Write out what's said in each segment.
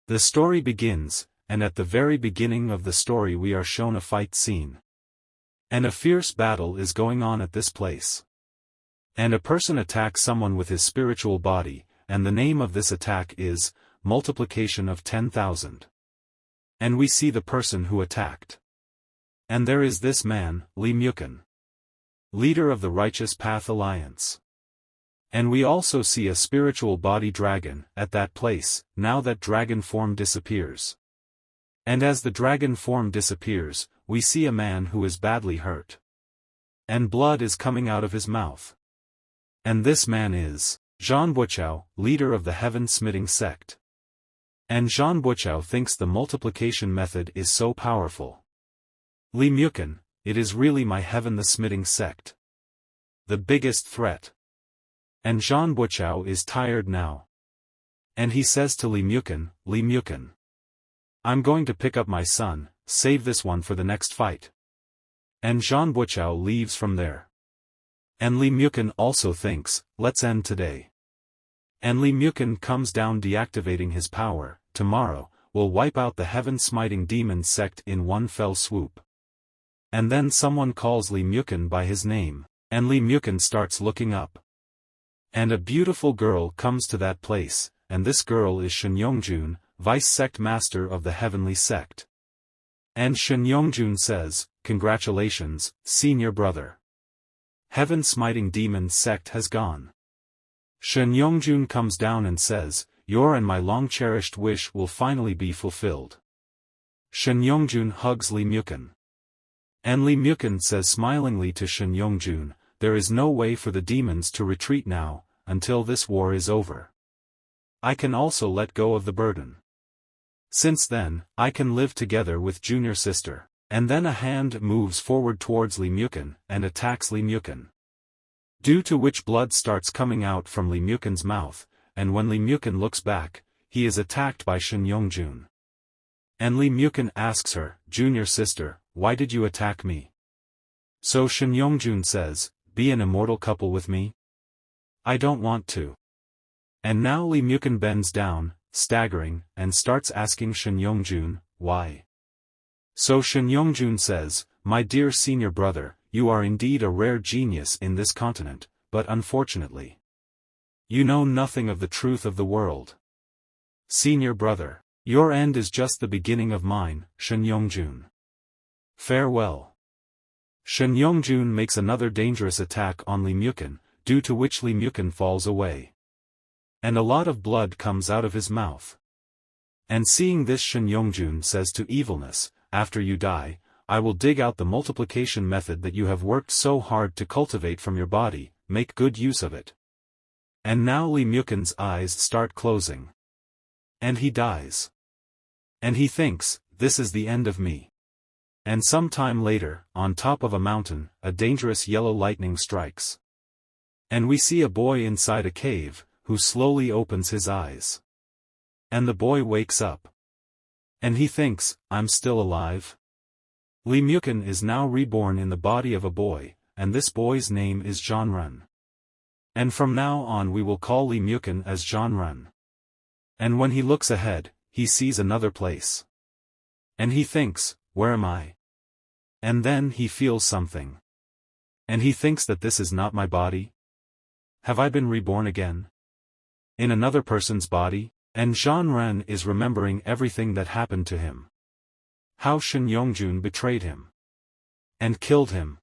The story begins, and at the very beginning of the story we are shown a fight scene. And a fierce battle is going on at this place. And a person attacks someone with his spiritual body, and the name of this attack is, multiplication of 10,000. And we see the person who attacked. And there is this man, Lee Myukin, leader of the Righteous Path Alliance. And we also see a spiritual body dragon, at that place, now that dragon form disappears. And as the dragon form disappears, we see a man who is badly hurt. And blood is coming out of his mouth. And this man is Jean Buchao, leader of the heaven-smitting sect. And Jean Buchao thinks the multiplication method is so powerful. Lee Myukin, it is really my heaven-the-smitting sect. The biggest threat. And Jean Buchao is tired now. And he says to Lee Myukin, I'm going to pick up my son, save this one for the next fight. And Jean Buchao leaves from there. And Lee Myukin also thinks, let's end today. And Lee Myukin comes down deactivating his power, tomorrow, will wipe out the heaven-smiting demon sect in one fell swoop. And then someone calls Lee Myukin by his name, and Lee Myukin starts looking up. And a beautiful girl comes to that place, and this girl is Shin Yongjun, vice-sect master of the heavenly sect. And Shin Yongjun says, congratulations, senior brother. Heaven-smiting demon sect has gone. Shin Yongjun comes down and says, your and my long-cherished wish will finally be fulfilled. Shin Yongjun hugs Lee Myukin. And Lee Myukin says smilingly to Shin Yongjun, there is no way for the demons to retreat now, until this war is over. I can also let go of the burden. Since then, I can live together with junior sister. And then a hand moves forward towards Lee Myukin, and attacks Lee Myukin. Due to which blood starts coming out from Lee Myukin's mouth, and when Lee Myukin looks back, he is attacked by Shin Yongjun. And Lee Myukin asks her, junior sister, why did you attack me? So Shin Yongjun says, be an immortal couple with me? I don't want to. And now Lee Myukin bends down, staggering, and starts asking Shin Yongjun, why? So Shin Yongjun says, my dear senior brother, you are indeed a rare genius in this continent, but unfortunately, you know nothing of the truth of the world. Senior brother, your end is just the beginning of mine, Shin Yongjun. Farewell. Shin Yongjun makes another dangerous attack on Lee Myukin, due to which Lee Myukin falls away. And a lot of blood comes out of his mouth. And seeing this, Shin Yongjun says to evilness, after you die, I will dig out the multiplication method that you have worked so hard to cultivate from your body, make good use of it. And now Lee Myukin's eyes start closing. And he dies. And he thinks, this is the end of me. And some time later, on top of a mountain, a dangerous yellow lightning strikes. And we see a boy inside a cave, who slowly opens his eyes. And the boy wakes up. And he thinks, I'm still alive? Lee Myukin is now reborn in the body of a boy, and this boy's name is Jean. And from now on we will call Lee Myukin as Jean. And when he looks ahead, he sees another place. And he thinks, where am I? And then he feels something. And he thinks that this is not my body? Have I been reborn again? In another person's body? And Jean is remembering everything that happened to him. How Shin Yongjun betrayed him. And killed him.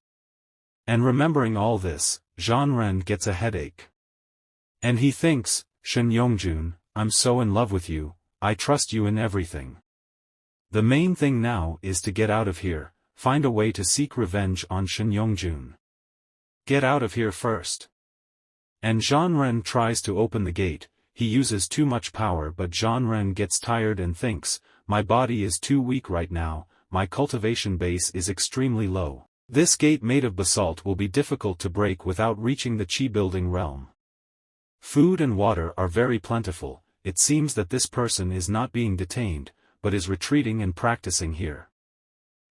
And remembering all this, Jean gets a headache. And he thinks, Shin Yongjun, I'm so in love with you, I trust you in everything. The main thing now is to get out of here, find a way to seek revenge on Shin Yongjun. Get out of here first. And Jean tries to open the gate. He uses too much power, but Jean gets tired and thinks, my body is too weak right now, my cultivation base is extremely low. This gate made of basalt will be difficult to break without reaching the chi-building realm. Food and water are very plentiful, it seems that this person is not being detained, but is retreating and practicing here.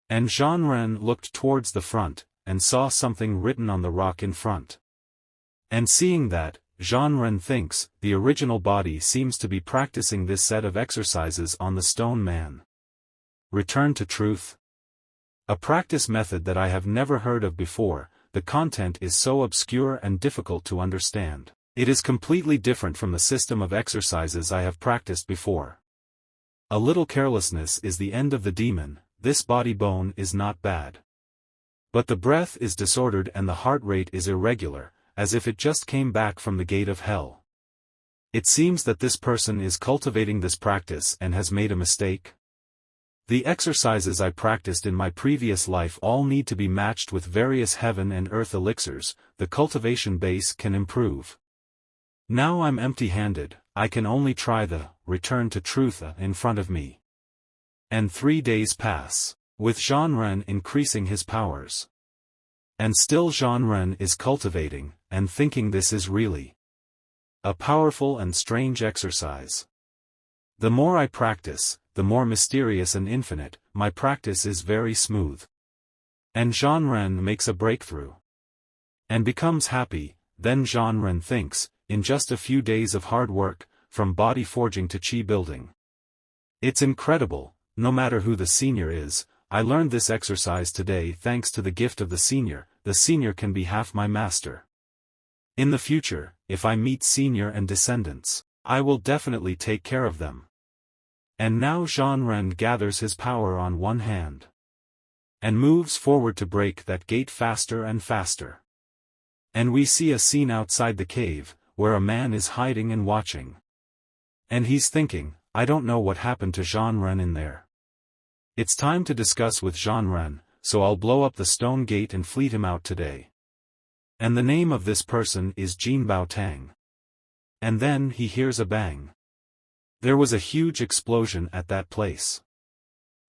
And Jean looked towards the front, and saw something written on the rock in front. And seeing that, Jean Ren thinks, the original body seems to be practicing this set of exercises on the stone man. Return to truth. A practice method that I have never heard of before. The content is so obscure and difficult to understand. It is completely different from the system of exercises I have practiced before. A little carelessness is the end of the demon. This body bone is not bad. But the breath is disordered and the heart rate is irregular, as if it just came back from the gate of hell. It seems that this person is cultivating this practice and has made a mistake. The exercises I practiced in my previous life all need to be matched with various heaven and earth elixirs. The cultivation base can improve. Now I'm empty-handed, I can only try the return to truth in front of me. And 3 days pass, with Jean Ren increasing his powers. And still Jean Ren is cultivating, and thinking this is really a powerful and strange exercise. The more I practice, the more mysterious and infinite. My practice is very smooth. And Jean Ren makes a breakthrough. And becomes happy. Then Jean Ren thinks, in just a few days of hard work, from body forging to chi building. It's incredible, no matter who the senior is. I learned this exercise today thanks to the gift of the senior can be half my master. In the future, if I meet senior and descendants, I will definitely take care of them. And now Jean Ren gathers his power on one hand. And moves forward to break that gate faster and faster. And we see a scene outside the cave, where a man is hiding and watching. And he's thinking, I don't know what happened to Jean Ren in there. It's time to discuss with Jean Ren, so I'll blow up the stone gate and fleet him out today. And the name of this person is Jin Bao Tang. And then he hears a bang. There was a huge explosion at that place.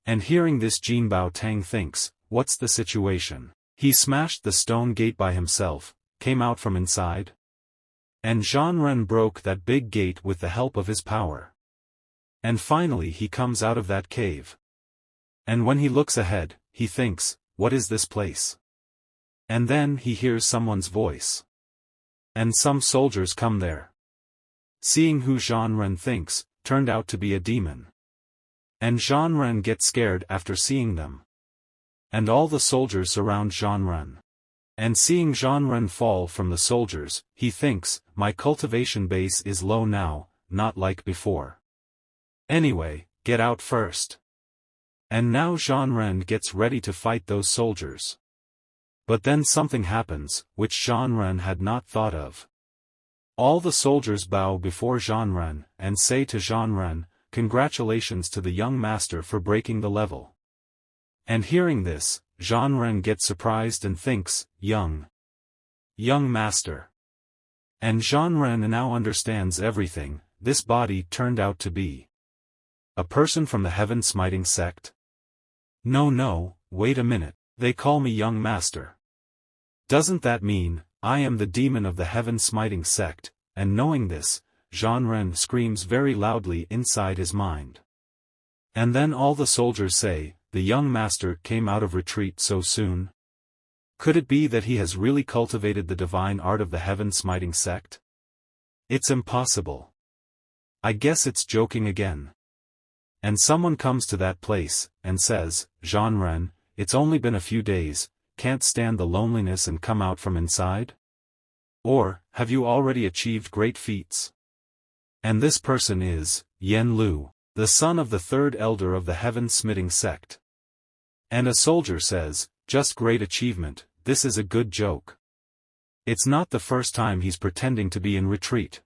And hearing this, Jin Bao Tang thinks, what's the situation? He smashed the stone gate by himself, came out from inside. And Jean Ren broke that big gate with the help of his power. And finally he comes out of that cave. And when he looks ahead, he thinks, what is this place? And then he hears someone's voice. And some soldiers come there. Seeing who Jean Ren thinks, turned out to be a demon. And Jean Ren gets scared after seeing them. And all the soldiers surround Jean Ren. And seeing Jean Ren fall from the soldiers, he thinks, my cultivation base is low now, not like before. Anyway, get out first. And now Jean Ren gets ready to fight those soldiers. But then something happens, which Jean Ren had not thought of. All the soldiers bow before Jean Ren, and say to Jean Ren, congratulations to the young master for breaking the level. And hearing this, Jean Ren gets surprised and thinks, young master. And Jean Ren now understands everything. This body turned out to be a person from the heaven-smiting sect. No, wait a minute, they call me young master. Doesn't that mean, I am the demon of the heaven-smiting sect? And knowing this, Jean Ren screams very loudly inside his mind. And then all the soldiers say, the young master came out of retreat so soon? Could it be that he has really cultivated the divine art of the heaven-smiting sect? It's impossible. I guess it's joking again. And someone comes to that place, and says, Jean Ren, it's only been a few days, can't stand the loneliness and come out from inside? Or, have you already achieved great feats? And this person is, Yen Lu, the son of the third elder of the heaven-smiting sect. And a soldier says, just great achievement, this is a good joke. It's not the first time he's pretending to be in retreat.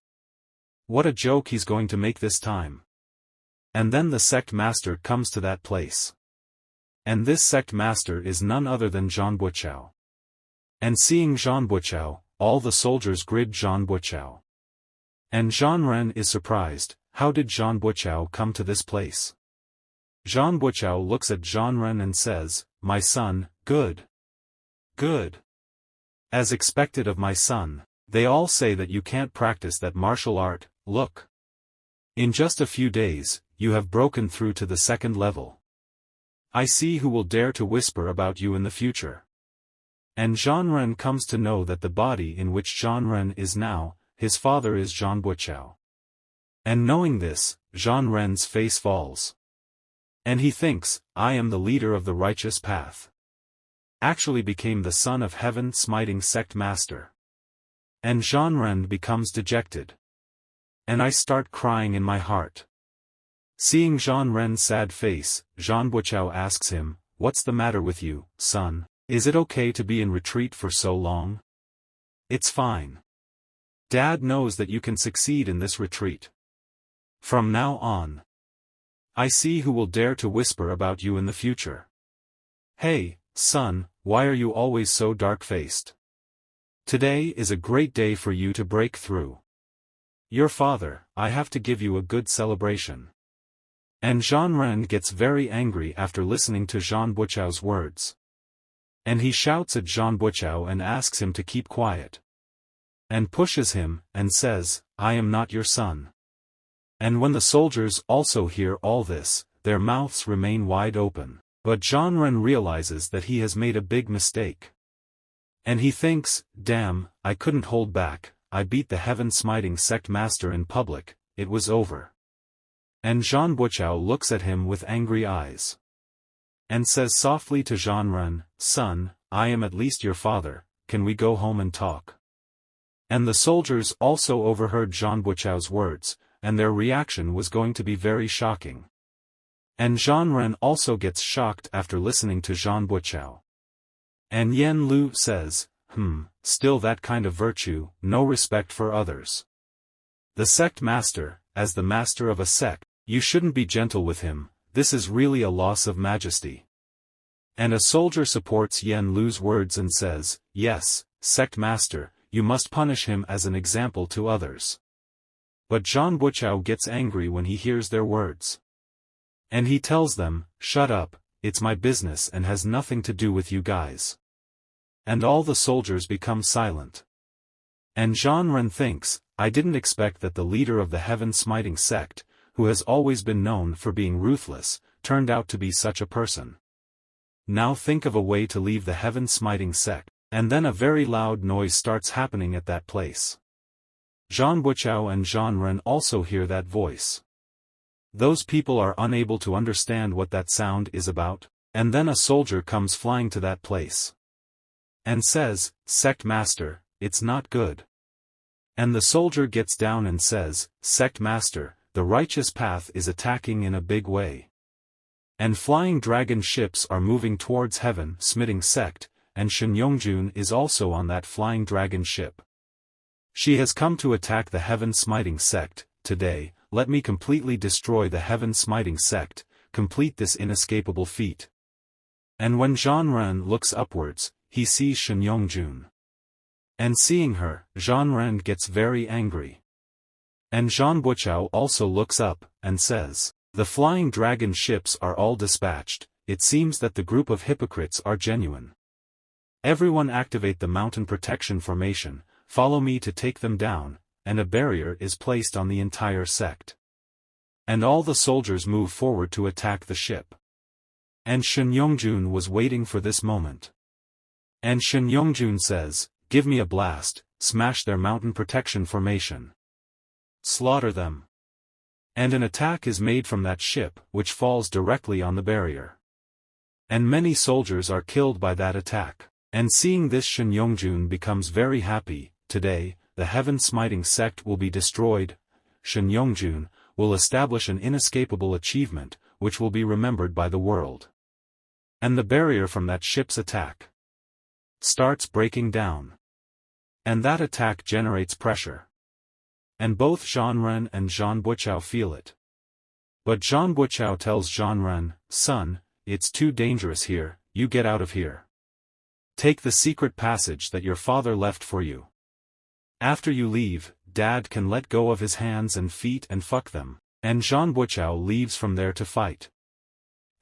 What a joke he's going to make this time. And then the sect master comes to that place. And this sect master is none other than Zhang Buqiao. And seeing Zhang Buqiao, all the soldiers grid Zhang Buqiao. And Jean Ren is surprised, how did Zhang Buqiao come to this place? Zhang Buqiao looks at Jean Ren and says, my son, good. As expected of my son, they all say that you can't practice that martial art, look. In just a few days, you have broken through to the second level. I see who will dare to whisper about you in the future. And Jean Ren comes to know that the body in which Jean Ren is now, his father is Zhang Buqiao. And knowing this, Zhang Ren's face falls. And he thinks, I am the leader of the righteous path. Actually became the son of heaven smiting sect master. And Zhang Ren becomes dejected. And I start crying in my heart. Seeing Zhang Ren's sad face, Zhang Buqiao asks him, what's the matter with you, son? Is it okay to be in retreat for so long? It's fine. Dad knows that you can succeed in this retreat. From now on, I see who will dare to whisper about you in the future. Hey, son, why are you always so dark-faced? Today is a great day for you to break through. Your father, I have to give you a good celebration. And Zhang Ren gets very angry after listening to Zhang Buqiao's words. And he shouts at Zhang Buqiao and asks him to keep quiet. And pushes him, and says, I am not your son. And when the soldiers also hear all this, their mouths remain wide open. But Zhang Ren realizes that he has made a big mistake. And he thinks, damn, I couldn't hold back, I beat the heaven-smiting sect master in public, it was over. And Zhang Buqiao looks at him with angry eyes. And says softly to Zhang Ren, son, I am at least your father, can we go home and talk? And the soldiers also overheard Zhang Buqiao's words, and their reaction was going to be very shocking. And Zhang Ren also gets shocked after listening to Zhang Buqiao. And Yen Lu says, still that kind of virtue, no respect for others. The sect master, as the master of a sect, you shouldn't be gentle with him, this is really a loss of majesty. And a soldier supports Yen Lu's words and says, yes, sect master, you must punish him as an example to others. But Zhang Buqiao gets angry when he hears their words. And he tells them, shut up, it's my business and has nothing to do with you guys. And all the soldiers become silent. And Zhang Ren thinks, I didn't expect that the leader of the heaven-smiting sect, who has always been known for being ruthless, turned out to be such a person. Now think of a way to leave the heaven-smiting sect, and then a very loud noise starts happening at that place. Zhang Buqiao and Zhang Ren also hear that voice. Those people are unable to understand what that sound is about, and then a soldier comes flying to that place. And says, Sect Master, it's not good. And the soldier gets down and says, Sect Master, the righteous path is attacking in a big way. And flying dragon ships are moving towards heaven, smiting Sect, and Shen Yongjun is also on that flying dragon ship. She has come to attack the heaven-smiting sect. Today, let me completely destroy the heaven-smiting sect, complete this inescapable feat. And when Zhang Ren looks upwards, he sees Shen Yongjun. And seeing her, Zhang Ren gets very angry. And Zhang Buqiao also looks up, and says, the flying dragon ships are all dispatched, it seems that the group of hypocrites are genuine. Everyone activate the mountain protection formation, follow me to take them down, and a barrier is placed on the entire sect. And all the soldiers move forward to attack the ship. And Shen Yongjun was waiting for this moment. And Shen Yongjun says, give me a blast, smash their mountain protection formation. Slaughter them. And an attack is made from that ship, which falls directly on the barrier. And many soldiers are killed by that attack. And seeing this, Shen Yongjun becomes very happy. Today, the heaven-smiting sect will be destroyed. Shen Yongjun will establish an inescapable achievement, which will be remembered by the world. And the barrier from that ship's attack starts breaking down. And that attack generates pressure. And both Zhang Ren and Zhang Buqiao feel it. But Zhang Buqiao tells Zhang Ren, son, it's too dangerous here, you get out of here. Take the secret passage that your father left for you. After you leave, Dad can let go of his hands and feet and fuck them. And Zhang Buqiao leaves from there to fight.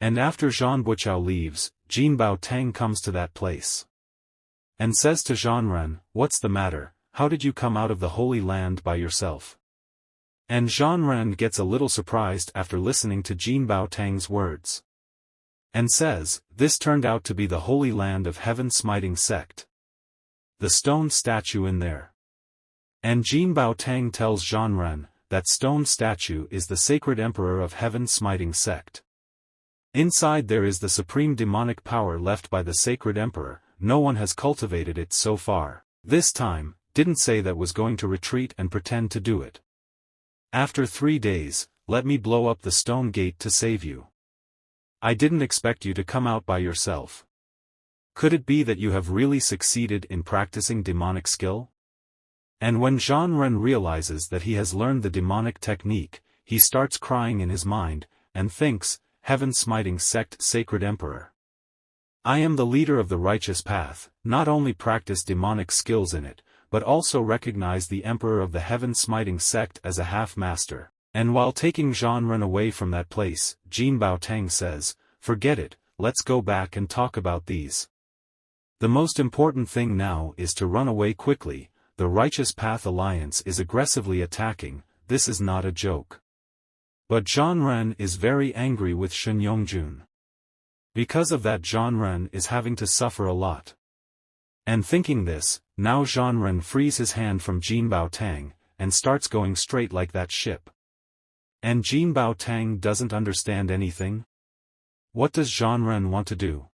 And after Zhang Buqiao leaves, Jinbao Tang comes to that place. And says to Zhang Ren, what's the matter, how did you come out of the Holy Land by yourself? And Zhang Ren gets a little surprised after listening to Jinbao Tang's words. And says, this turned out to be the Holy Land of Heaven-smiting sect. The stone statue in there. And Jin Bao Tang tells Zhanren that stone statue is the sacred emperor of heaven-smiting sect. Inside there is the supreme demonic power left by the sacred emperor. No one has cultivated it so far. This time, didn't say that was going to retreat and pretend to do it. After 3 days, let me blow up the stone gate to save you. I didn't expect you to come out by yourself. Could it be that you have really succeeded in practicing demonic skill? And when Zhanren realizes that he has learned the demonic technique, he starts crying in his mind, and thinks, heaven-smiting sect sacred emperor. I am the leader of the righteous path, not only practice demonic skills in it, but also recognize the emperor of the heaven-smiting sect as a half-master. And while taking Zhanren away from that place, Jin Bao Tang says, forget it, let's go back and talk about these. The most important thing now is to run away quickly. The Righteous Path Alliance is aggressively attacking, this is not a joke. But Zhanren is very angry with Shen Yongjun. Because of that Zhanren is having to suffer a lot. And thinking this, now Zhanren frees his hand from Jin Bao Tang, and starts going straight like that ship. And Jin Bao Tang doesn't understand anything? What does Zhanren want to do?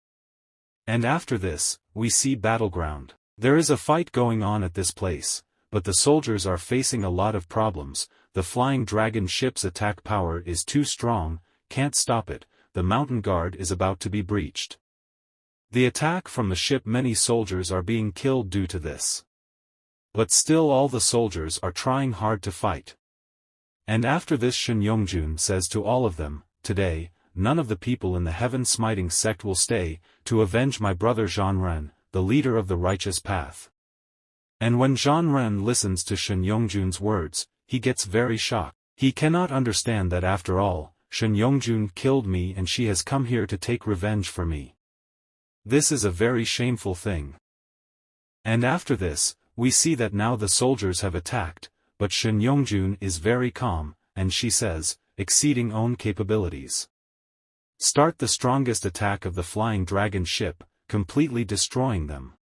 And after this, we see battleground. There is a fight going on at this place, but the soldiers are facing a lot of problems. The flying dragon ship's attack power is too strong, can't stop it, the mountain guard is about to be breached. The attack from the ship, many soldiers are being killed due to this. But still all the soldiers are trying hard to fight. And after this Shen Yongjun says to all of them, today, none of the people in the heaven-smiting sect will stay, to avenge my brother Zhanren, the leader of the righteous path. And when Zhanren listens to Shen Yongjun's words, he gets very shocked. He cannot understand that after all, Shen Yongjun killed me and she has come here to take revenge for me. This is a very shameful thing. And after this, we see that now the soldiers have attacked, but Shen Yongjun is very calm, and she says, exceeding own capabilities. Start the strongest attack of the flying dragon ship, completely destroying them.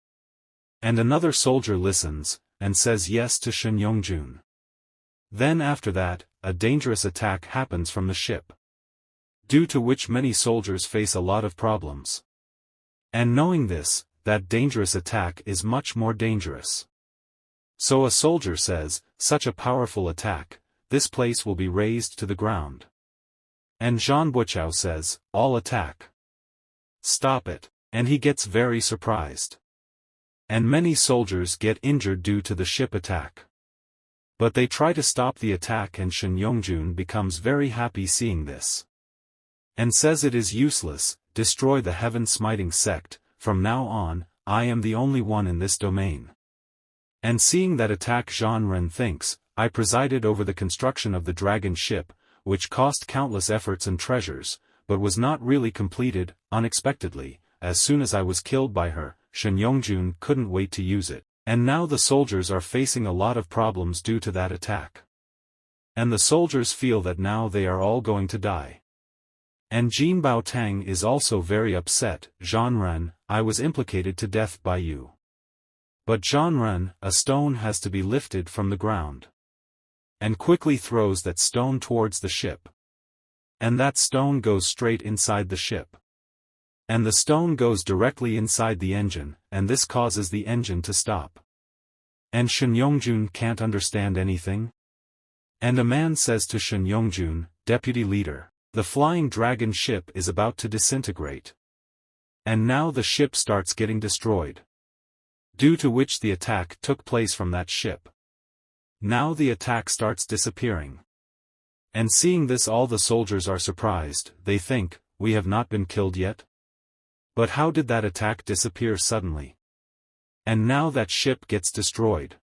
And another soldier listens, and says yes to Shen Yongjun. Then after that, a dangerous attack happens from the ship. Due to which many soldiers face a lot of problems. And knowing this, that dangerous attack is much more dangerous. So a soldier says, such a powerful attack, this place will be razed to the ground. And Zhan Buchao says, all attack. Stop it. And he gets very surprised. And many soldiers get injured due to the ship attack. But they try to stop the attack and Shen Yongjun becomes very happy seeing this. And says it is useless, destroy the heaven-smiting sect, from now on, I am the only one in this domain. And seeing that attack Zhanren thinks, I presided over the construction of the dragon ship, which cost countless efforts and treasures, but was not really completed. Unexpectedly, as soon as I was killed by her, Shen Yongjun couldn't wait to use it, and now the soldiers are facing a lot of problems due to that attack. And the soldiers feel that now they are all going to die. And Jin Bao Tang is also very upset, Zhanren, I was implicated to death by you. But Zhanren, a stone has to be lifted from the ground. And quickly throws that stone towards the ship. And that stone goes straight inside the ship. And the stone goes directly inside the engine, and this causes the engine to stop. And Shen Yongjun can't understand anything. And a man says to Shen Yongjun, Deputy Leader, the flying dragon ship is about to disintegrate. And now the ship starts getting destroyed. Due to which the attack took place from that ship. Now the attack starts disappearing. And seeing this all the soldiers are surprised, they think, we have not been killed yet? But how did that attack disappear suddenly? And now that ship gets destroyed.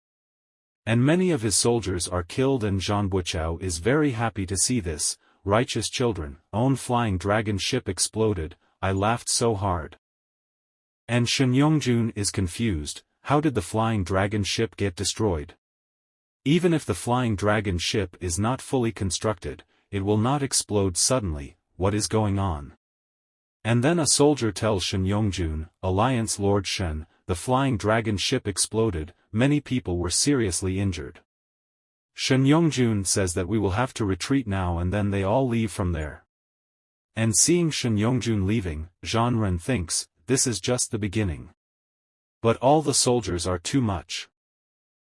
And many of his soldiers are killed and Zhan Buchao is very happy to see this, righteous children, own flying dragon ship exploded, I laughed so hard. And Shen Yongjun is confused, how did the flying dragon ship get destroyed? Even if the flying dragon ship is not fully constructed, it will not explode suddenly, what is going on? And then a soldier tells Shen Yongjun, Alliance Lord Shen, the flying dragon ship exploded, many people were seriously injured. Shen Yongjun says that we will have to retreat now, and then they all leave from there. And seeing Shen Yongjun leaving, Jean Ren thinks, this is just the beginning. But all the soldiers are too much.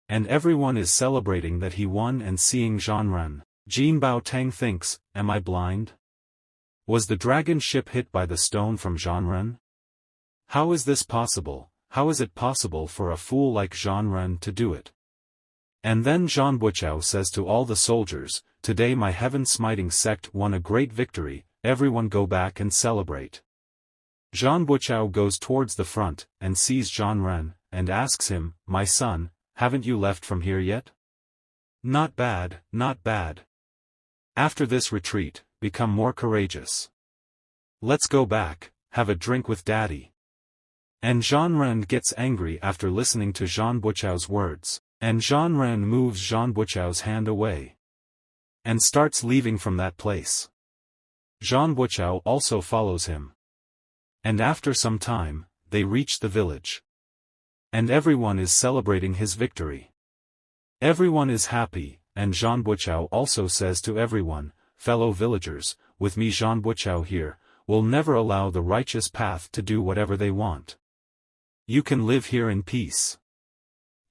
And everyone is celebrating that he won, and seeing Jean Ren, Jin Bao Tang thinks, am I blind? Was the dragon ship hit by the stone from Jean Ren? How is this possible? How is it possible for a fool like Jean Ren to do it? And then Jean Buchao says to all the soldiers, today my heaven-smiting sect won a great victory, everyone go back and celebrate. Jean Buchao goes towards the front, and sees Jean Ren, and asks him, my son, haven't you left from here yet? Not bad, not bad. After this retreat, become more courageous. Let's go back, have a drink with daddy. And Jean Ren gets angry after listening to Jean Buchao's words, and Jean Ren moves Jean Buchao's hand away. And starts leaving from that place. Jean Buchao also follows him. And after some time, they reach the village. And everyone is celebrating his victory. Everyone is happy, and Jean Buchao also says to everyone, fellow villagers, with me Jean Buchao here, will never allow the righteous path to do whatever they want. You can live here in peace.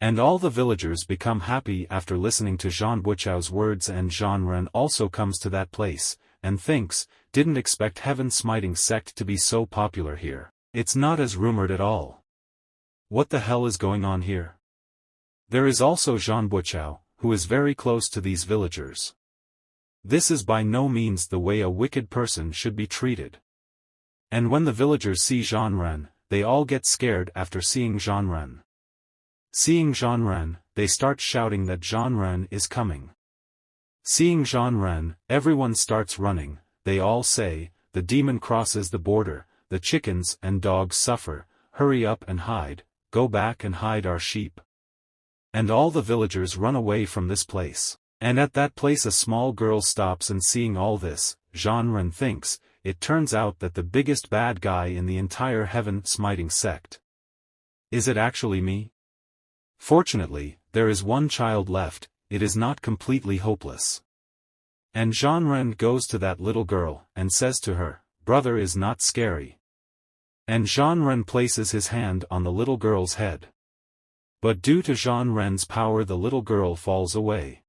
And all the villagers become happy after listening to Jean Buchao's words, and Jean Ren also comes to that place, and thinks, didn't expect heaven-smiting sect to be so popular here. It's not as rumored at all. What the hell is going on here? There is also Jean Buchao, who is very close to these villagers. This is by no means the way a wicked person should be treated. And when the villagers see Jean Ren, they all get scared after seeing Jean Ren. Seeing Jean Ren, they start shouting that Jean Ren is coming. Seeing Jean Ren, everyone starts running, they all say, the demon crosses the border, the chickens and dogs suffer, hurry up and hide, go back and hide our sheep. And all the villagers run away from this place. And at that place a small girl stops, and seeing all this, Jean Ren thinks, it turns out that the biggest bad guy in the entire heaven-smiting sect. Is it actually me? Fortunately, there is one child left, it is not completely hopeless. And Jean Ren goes to that little girl, and says to her, brother is not scary. And Jean Ren places his hand on the little girl's head. But due to Jean Ren's power the little girl falls away.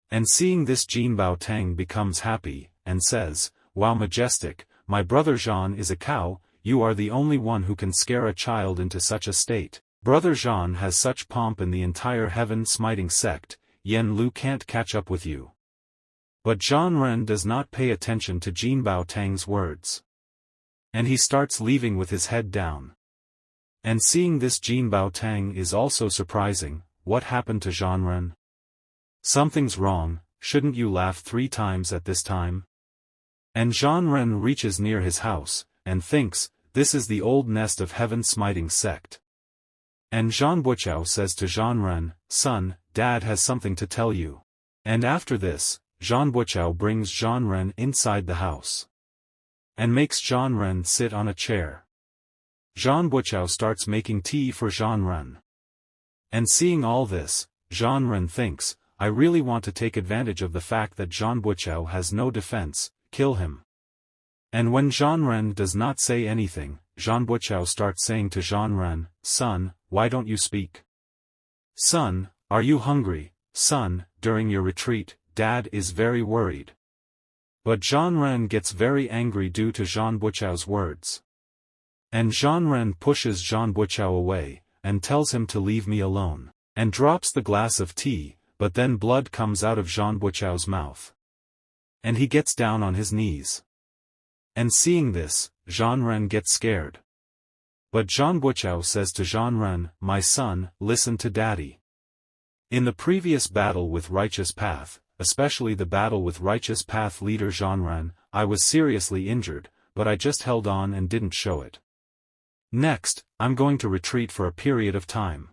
And seeing this Jin Bao Tang becomes happy, and says, wow majestic, my brother Jean is a cow, you are the only one who can scare a child into such a state. Brother Jean has such pomp in the entire heaven-smiting sect, Yen Lu can't catch up with you. But Jean Ren does not pay attention to Jin Bao Tang's words. And he starts leaving with his head down. And seeing this Jin Bao Tang is also surprising, what happened to Jean Ren? Something's wrong, shouldn't you laugh 3 times at this time? And Jean Ren reaches near his house, and thinks, this is the old nest of heaven-smiting sect. And Jean Buchao says to Jean Ren, son, dad has something to tell you. And after this, Jean Buchao brings Jean Ren inside the house. And makes Jean Ren sit on a chair. Jean Buchao starts making tea for Jean Ren. And seeing all this, Jean Ren thinks, I really want to take advantage of the fact that Jean Buchao has no defense, kill him. And when Jean Ren does not say anything, Jean Buchao starts saying to Jean Ren, son, why don't you speak? Son, are you hungry? Son, during your retreat, dad is very worried. But Jean Ren gets very angry due to Jean Buchao's words. And Jean Ren pushes Jean Buchao away, and tells him to leave me alone, and drops the glass of tea, but then blood comes out of Jean Buchao's mouth. And he gets down on his knees. And seeing this, Jean Ren gets scared. But Jean Buchao says to Jean Ren, my son, listen to daddy. In the previous battle with Righteous Path, especially the battle with Righteous Path leader Jean Ren, I was seriously injured, but I just held on and didn't show it. Next, I'm going to retreat for a period of time.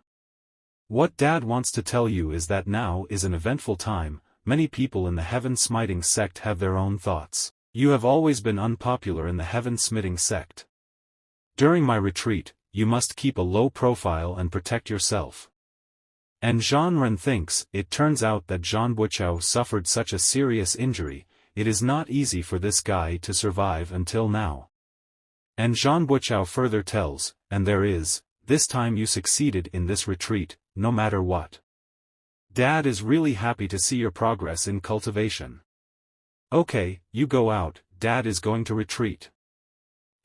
What dad wants to tell you is that now is an eventful time, many people in the heaven-smiting sect have their own thoughts. You have always been unpopular in the heaven-smiting sect. During my retreat, you must keep a low profile and protect yourself. And Jean Ren thinks, it turns out that Jean Buchao suffered such a serious injury, it is not easy for this guy to survive until now. And Jean Buchao further tells, and there is, this time you succeeded in this retreat, no matter what. Dad is really happy to see your progress in cultivation. Okay, you go out, Dad is going to retreat.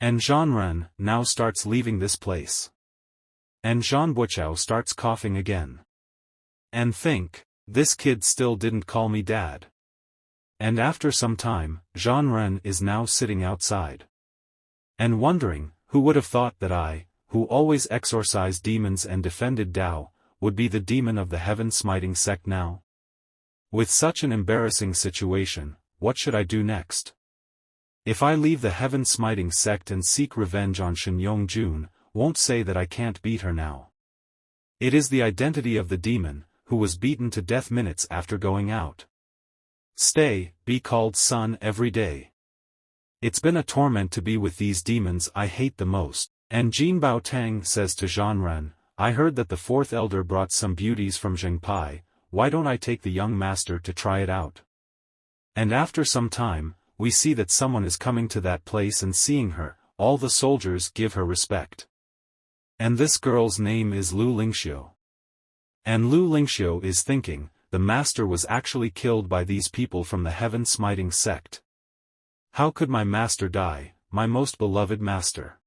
And Jean Ren now starts leaving this place. And Jean Buchao starts coughing again. And think, this kid still didn't call me Dad. And after some time, Jean Ren is now sitting outside. And wondering, who would have thought that I, who always exorcised demons and defended Tao, would be the demon of the heaven-smiting sect now? With such an embarrassing situation, what should I do next? If I leave the heaven-smiting sect and seek revenge on Shin Yong-jun, won't say that I can't beat her now. It is the identity of the demon, who was beaten to death minutes after going out. Stay, be called son every day. It's been a torment to be with these demons I hate the most. And Jin Bao Tang says to Jean Ren, I heard that the fourth elder brought some beauties from Zhengpai, why don't I take the young master to try it out? And after some time, we see that someone is coming to that place and seeing her, all the soldiers give her respect. And this girl's name is Lu Lingxiu. And Lu Lingxiu is thinking, the master was actually killed by these people from the heaven-smiting sect. How could my master die, my most beloved master?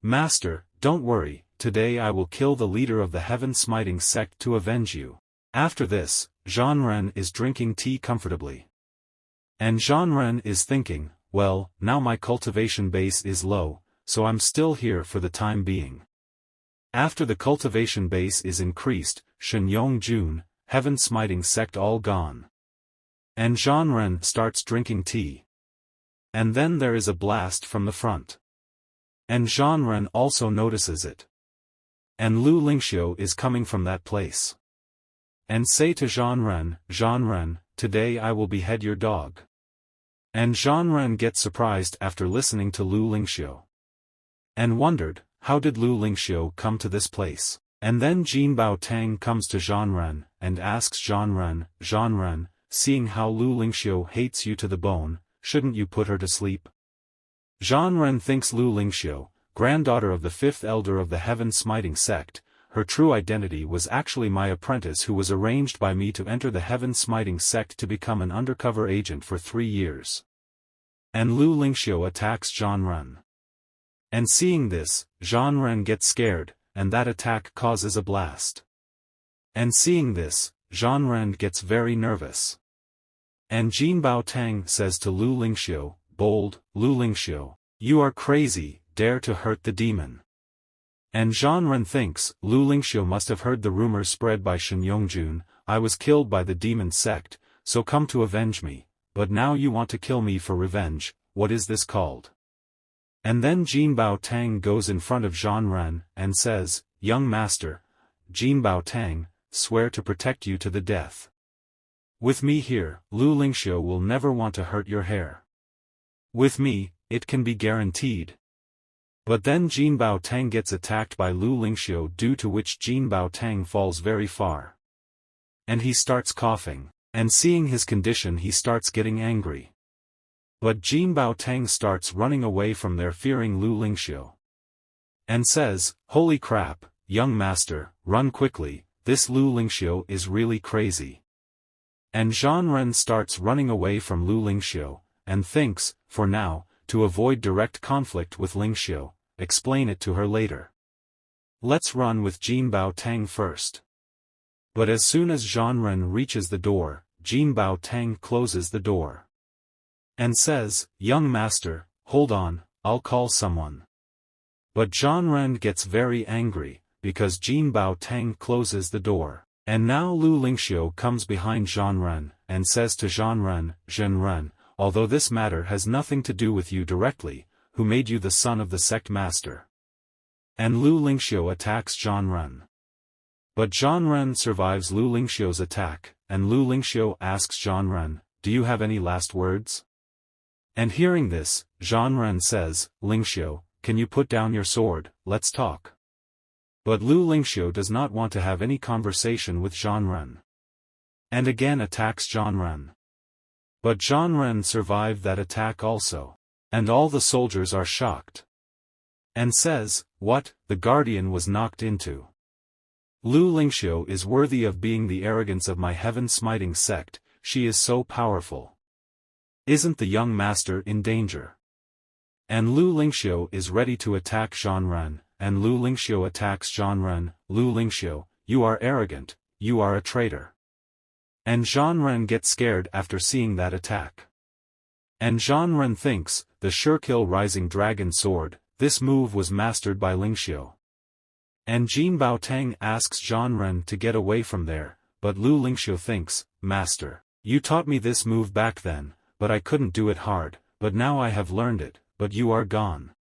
Master, don't worry, today I will kill the leader of the heaven-smiting sect to avenge you. After this, Jean Ren is drinking tea comfortably. And Jean Ren is thinking, well, now my cultivation base is low, so I'm still here for the time being. After the cultivation base is increased, Shin Yong-jun, heaven-smiting sect all gone. And Jean Ren starts drinking tea. And then there is a blast from the front. And Jean Ren also notices it. And Lu Lingxiu is coming from that place. And say to Jean Ren, today I will behead your dog. And Jean Ren gets surprised after listening to Lu Lingxiu. And wondered, how did Lu Lingxiu come to this place? And then Jin Bao Tang comes to Jean Ren, and asks Jean Ren, seeing how Lu Lingxiu hates you to the bone, shouldn't you put her to sleep? Jean Ren thinks Lu Lingxiu, granddaughter of the fifth elder of the heaven-smiting sect, her true identity was actually my apprentice who was arranged by me to enter the heaven-smiting sect to become an undercover agent for 3 years. And Lu Lingxiu attacks Jean Ren. And seeing this, Jean Ren gets scared, and that attack causes a blast. And seeing this, Jean Ren gets very nervous. And Jin Bao Tang says to Lu Lingxiu, bold, Lu Lingxiu, you are crazy, dare to hurt the demon. And Jean Ren thinks, Lu Lingxiu must have heard the rumor spread by Shin Yong-jun, I was killed by the demon sect, so come to avenge me, but now you want to kill me for revenge, what is this called? And then Jin Bao Tang goes in front of Jean Ren, and says, young master, Jin Bao Tang, swear to protect you to the death. With me here, Lu Lingxiu will never want to hurt your hair. With me, it can be guaranteed. But then Jin Bao Tang gets attacked by Lu Lingxiu, due to which Jin Bao Tang falls very far. And he starts coughing, and seeing his condition he starts getting angry. But Jin Bao Tang starts running away from there fearing Lu Lingxiu. And says, holy crap, young master, run quickly, this Lu Lingxiu is really crazy. And Jean Ren starts running away from Lu Lingxiu, and thinks, for now, to avoid direct conflict with Lingxiu, explain it to her later. Let's run with Jin Bao Tang first. But as soon as Jean Ren reaches the door, Jin Bao Tang closes the door. And says, young master, hold on, I'll call someone. But Jean Ren gets very angry, because Jin Bao Tang closes the door. And now Lu Lingxiu comes behind Jean Ren, and says to Jean Ren, although this matter has nothing to do with you directly, who made you the son of the sect master? And Lu Lingxiu attacks Jean Ren. But Jean Ren survives Lu Lingxiu's attack, and Lu Lingxiu asks Jean Ren, do you have any last words? And hearing this, Jean Ren says, Lingxiu, can you put down your sword, let's talk. But Lu Lingxiu does not want to have any conversation with Zhan Ren. And again attacks Zhan Ren. But Zhan Ren survived that attack also. And all the soldiers are shocked. And says, "What, the guardian was knocked into? Lu Lingxiu is worthy of being the arrogance of my heaven-smiting sect, she is so powerful. Isn't the young master in danger?" And Lu Lingxiu is ready to attack Zhan Ren, and Lu Lingxiu attacks Zhan Ren. "Lu Lingxiu, you are arrogant, you are a traitor." And Zhan Ren gets scared after seeing that attack. And Zhan Ren thinks, the Shurkill Rising Dragon Sword, this move was mastered by Lingxiu. And Jin Baotang asks Zhan Ren to get away from there, but Lu Lingxiu thinks, "Master, you taught me this move back then, but I couldn't do it hard, but now I have learned it, but you are gone.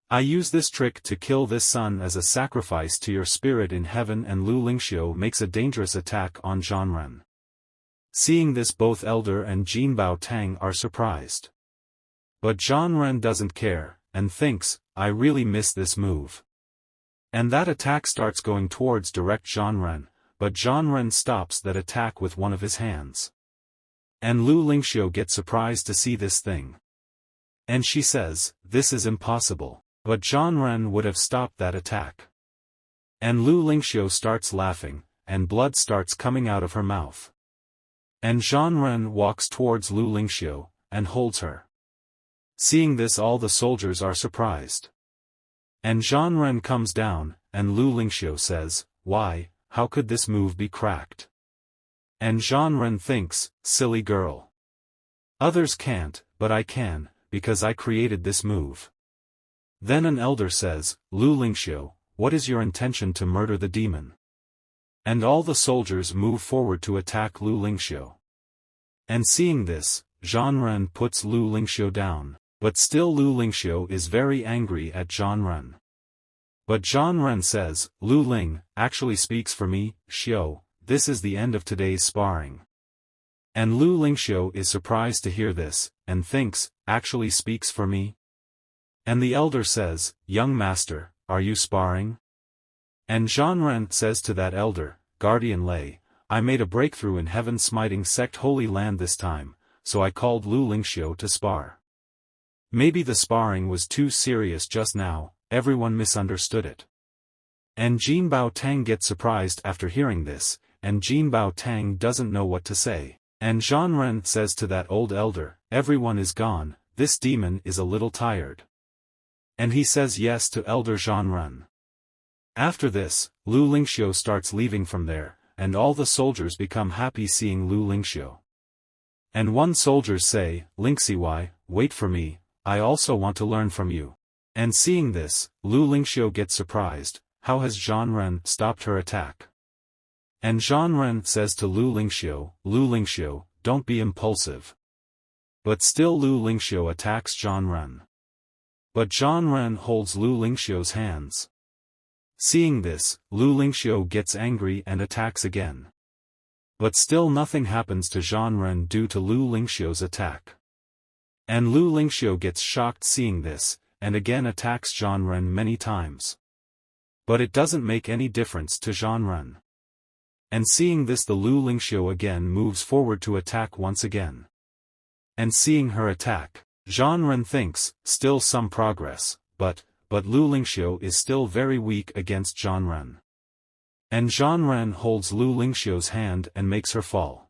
I use this trick to kill this sun as a sacrifice to your spirit in heaven." And Lu Lingxiu makes a dangerous attack on Zhan Ren. Seeing this, both Elder and Jin Baotang are surprised. But Zhan Ren doesn't care, and thinks, "I really miss this move." And that attack starts going towards direct Zhan Ren, but Zhan Ren stops that attack with one of his hands. And Lu Lingxiu gets surprised to see this thing. And she says, "This is impossible." But Zhan Ren would have stopped that attack. And Lu Lingxiu starts laughing, and blood starts coming out of her mouth. And Zhan Ren walks towards Lu Lingxiu, and holds her. Seeing this, all the soldiers are surprised. And Zhan Ren comes down, and Lu Lingxiu says, "Why, how could this move be cracked?" And Zhan Ren thinks, "Silly girl. Others can't, but I can, because I created this move." Then an elder says, "Lu Lingxiu, what is your intention to murder the demon?" And all the soldiers move forward to attack Lu Lingxiu. And seeing this, Zhan Ren puts Lu Lingxiu down, but still Lu Lingxiu is very angry at Zhan Ren. But Zhan Ren says, "Lu Ling actually speaks for me, Xiu, this is the end of today's sparring." And Lu Lingxiu is surprised to hear this, and thinks, "Actually speaks for me?" And the elder says, "Young master, are you sparring?" And Zhan Ren says to that elder, "Guardian Lei, I made a breakthrough in heaven-smiting sect Holy Land this time, so I called Lu Lingxiu to spar. Maybe the sparring was too serious just now, everyone misunderstood it." And Jin Baotang gets surprised after hearing this, and Jin Baotang doesn't know what to say. And Zhan Ren says to that old elder, "Everyone is gone, this demon is a little tired." And he says yes to Elder Zhan Ren. After this, Lu Lingxiu starts leaving from there, and all the soldiers become happy seeing Lu Lingxiu. And one soldier say, "Lingxiu, wait for me, I also want to learn from you." And seeing this, Lu Lingxiu gets surprised, how has Zhan Ren stopped her attack? And Zhan Ren says to Lu Lingxiu, don't be impulsive. But still Lu Lingxiu attacks Zhan Ren. But Zhan Ren holds Lu Lingxiu's hands. Seeing this, Lu Lingxiu gets angry and attacks again. But still nothing happens to Zhan Ren due to Lu Lingxiu's attack. And Lu Lingxiu gets shocked seeing this, and again attacks Zhan Ren many times. But it doesn't make any difference to Zhan Ren. And seeing this, the Lu Lingxiu again moves forward to attack once again. And seeing her attack, Zhan Ren thinks, still some progress, but Lu Lingxiu is still very weak against Zhan Ren. And Zhan Ren holds Lu Lingxiu's hand and makes her fall.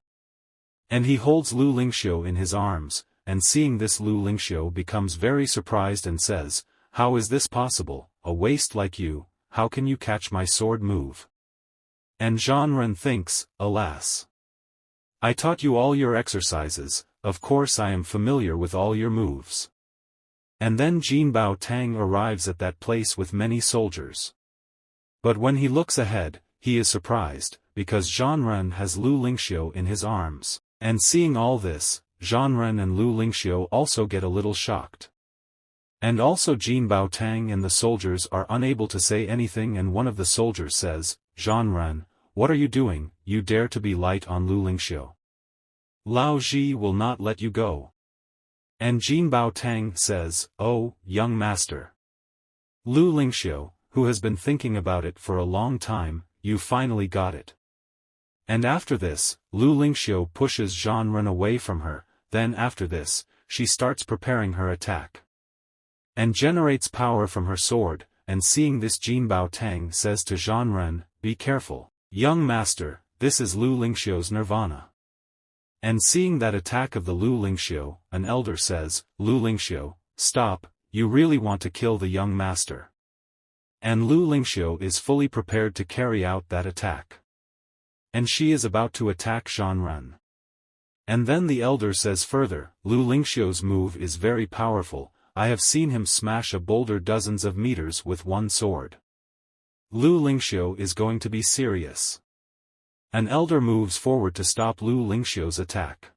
And he holds Lu Lingxiu in his arms, and seeing this Lu Lingxiu becomes very surprised and says, "How is this possible, a waste like you, how can you catch my sword move?" And Zhan Ren thinks, "Alas! I taught you all your exercises, of course I am familiar with all your moves." And then Jin Baotang arrives at that place with many soldiers. But when he looks ahead, he is surprised, because Zhan Ren has Lu Lingxiu in his arms. And seeing all this, Zhan Ren and Lu Lingxiu also get a little shocked. And also Jin Baotang and the soldiers are unable to say anything, and one of the soldiers says, "Zhan Ren, what are you doing, you dare to be light on Lu Lingxiu? Lao Ji will not let you go." And Jin Baotang says, "Oh, young master. Lu Lingxiu, who has been thinking about it for a long time, you finally got it. And after this, Lu Lingxiu pushes Zhan Ren away from her, then after this, she starts preparing her attack. And generates power from her sword, and seeing this Jinbao Tang says to Zhan Ren, "Be careful, young master, this is Lu Lingxiu's nirvana." And seeing that attack of the Lu Lingxiu, an elder says, "Lu Lingxiu, stop, you really want to kill the young master." And Lu Lingxiu is fully prepared to carry out that attack. And she is about to attack Zhan Ren. And then the elder says further, "Lu Lingxiu's move is very powerful, I have seen him smash a boulder dozens of meters with one sword. Lu Lingxiu is going to be serious." An elder moves forward to stop Lu Lingxiu's attack.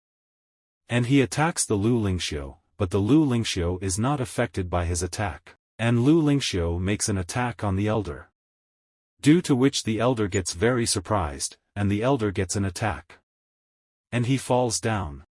And he attacks the Lu Lingxiu, but the Lu Lingxiu is not affected by his attack, and Lu Lingxiu makes an attack on the elder. Due to which the elder gets very surprised, and the elder gets an attack. And he falls down.